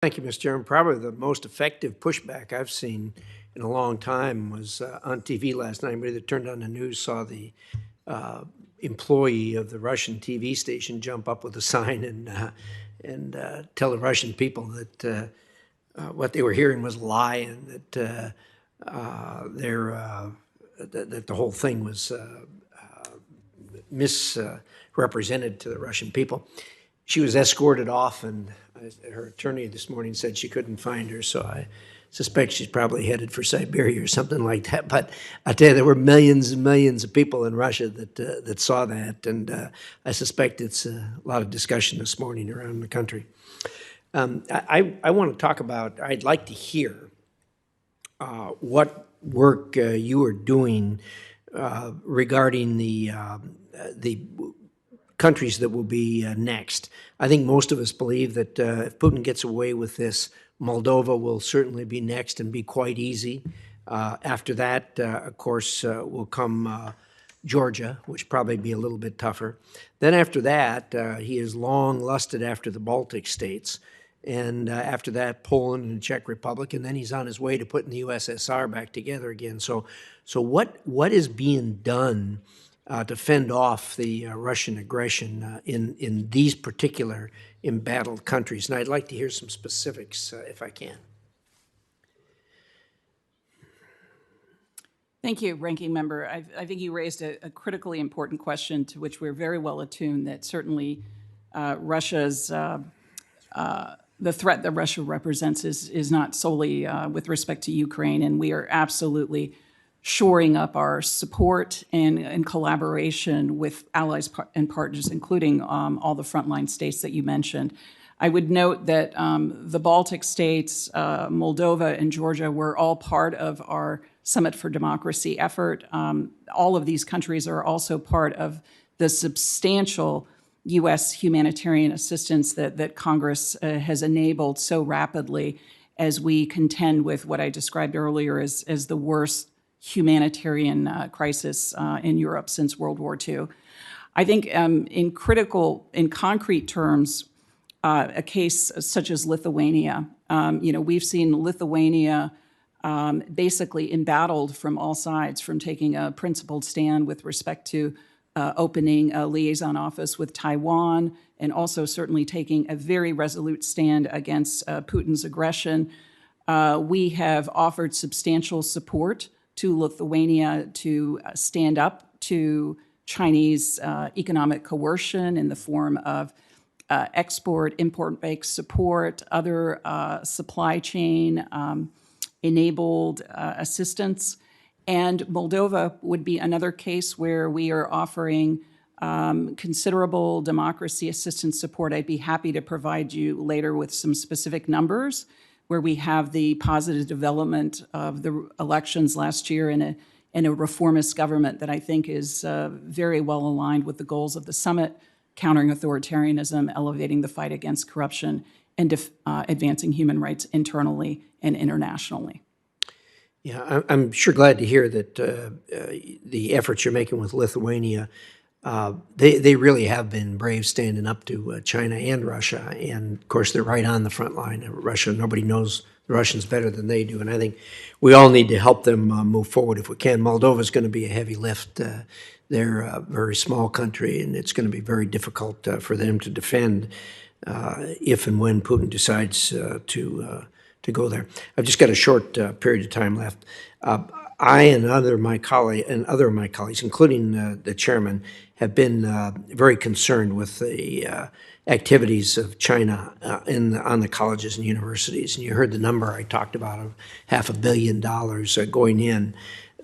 Thank you, Mr. Chairman. Probably the most effective pushback I've seen in a long time was on TV last night. Anybody that turned on the news saw the employee of the Russian TV station jump up with a sign and tell the Russian people that what they were hearing was a lie, and that that the whole thing was misrepresented to the Russian people. She was escorted off, and her attorney this morning said she couldn't find her, so I suspect she's probably headed for Siberia or something like that. But I tell you, there were millions and millions of people in Russia that saw that, and I suspect it's a lot of discussion this morning around the country. I want to talk about, I'd like to hear what work you are doing regarding the countries that will be next. I think most of us believe that if Putin gets away with this, Moldova will certainly be next and be quite easy. After that, of course, will come Georgia, which probably be a little bit tougher. Then after that, he has long lusted after the Baltic states. And after that, Poland and the Czech Republic, and then he's on his way to putting the USSR back together again. So what is being done to fend off the Russian aggression in these particular embattled countries? And I'd like to hear some specifics if I can. Thank you, Ranking Member. I think you raised a critically important question to which we're very well attuned, that certainly Russia's the threat that Russia represents is not solely with respect to Ukraine, and we are absolutely shoring up our support and collaboration with allies and partners, including all the frontline states that you mentioned. I would note that the Baltic states, Moldova and Georgia were all part of our Summit for Democracy effort. All of these countries are also part of the substantial U.S. humanitarian assistance that Congress has enabled so rapidly as we contend with what I described earlier as the worst humanitarian crisis in Europe since World War II. I think in concrete terms, a case such as Lithuania, we've seen Lithuania basically embattled from all sides, from taking a principled stand with respect to opening a liaison office with Taiwan, and also certainly taking a very resolute stand against Putin's aggression. We have offered substantial support to Lithuania to stand up to Chinese economic coercion in the form of import-based support, other supply chain enabled assistance. And Moldova would be another case where we are offering considerable democracy assistance support. I'd be happy to provide you later with some specific numbers where we have the positive development of the elections last year in a reformist government that I think is very well aligned with the goals of the summit, countering authoritarianism, elevating the fight against corruption, and advancing human rights internally and internationally. Yeah, I'm sure glad to hear that the efforts you're making with Lithuania, they really have been brave standing up to China and Russia. And of course, they're right on the front line. Russia, nobody knows the Russians better than they do. And I think we all need to help them move forward if we can. Moldova is going to be a heavy lift. They're a very small country, and it's going to be very difficult for them to defend if and when Putin decides to go there. I've just got a short period of time left. I and other of my colleagues, including the chairman, have been very concerned with the activities of China on the colleges and universities. And you heard the number I talked about of $500 million going in.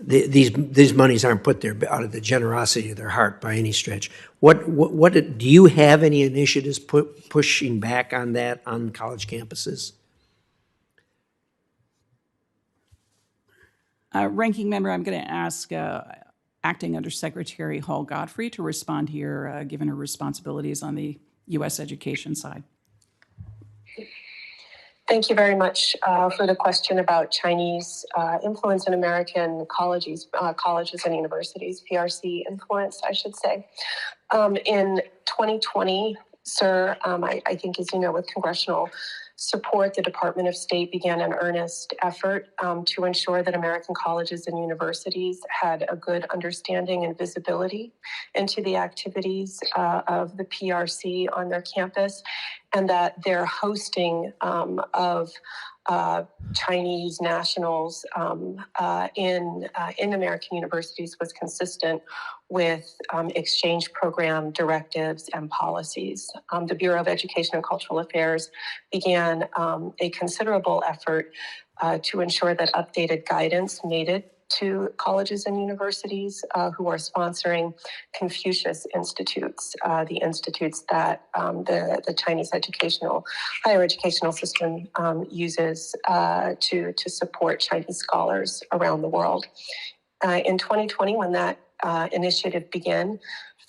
These monies aren't put there out of the generosity of their heart by any stretch. What do you have any initiatives pushing back on that on college campuses? Ranking Member, I'm going to ask Acting Undersecretary Hall Godfrey to respond here, given her responsibilities on the U.S. education side. Thank you very much for the question about Chinese influence in American colleges and universities, PRC influence, I should say. In 2020, sir, I think, as you know, with congressional support, the Department of State began an earnest effort to ensure that American colleges and universities had a good understanding and visibility into the activities of the PRC on their campus, and that their hosting of Chinese nationals in American universities was consistent with exchange program directives and policies. The Bureau of Education and Cultural Affairs began a considerable effort to ensure that updated guidance made it to colleges and universities who are sponsoring Confucius Institutes, the institutes that the Chinese higher educational system uses to support Chinese scholars around the world. In 2020, when that initiative began,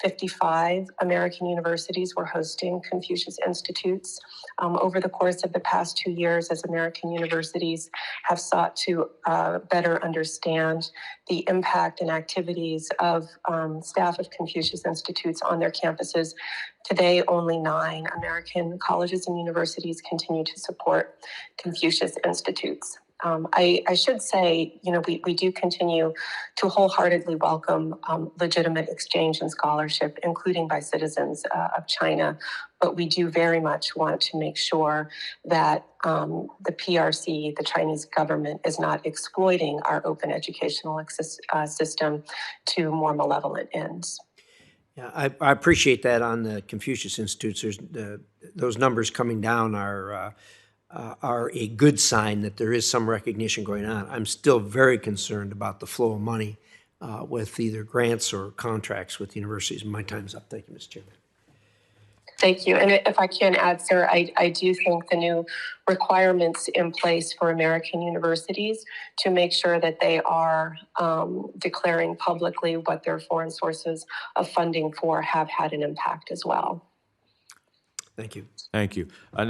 55 American universities were hosting Confucius Institutes. Over the course of the past 2 years, as American universities have sought to better understand the impact and activities of staff of Confucius Institutes on their campuses, today only 9 American colleges and universities continue to support Confucius Institutes. I should say, we do continue to wholeheartedly welcome legitimate exchange and scholarship, including by citizens of China. But we do very much want to make sure that the PRC, the Chinese government, is not exploiting our open educational system to more malevolent ends. Yeah, I appreciate that on the Confucius Institutes. Those numbers coming down are a good sign that there is some recognition going on. I'm still very concerned about the flow of money with either grants or contracts with universities. My time's up. Thank you, Mr. Chairman. Thank you. And if I can add, sir, I do think the new requirements in place for American universities to make sure that they are declaring publicly what their foreign sources of funding for have had an impact as well. Thank you. Thank you. Now,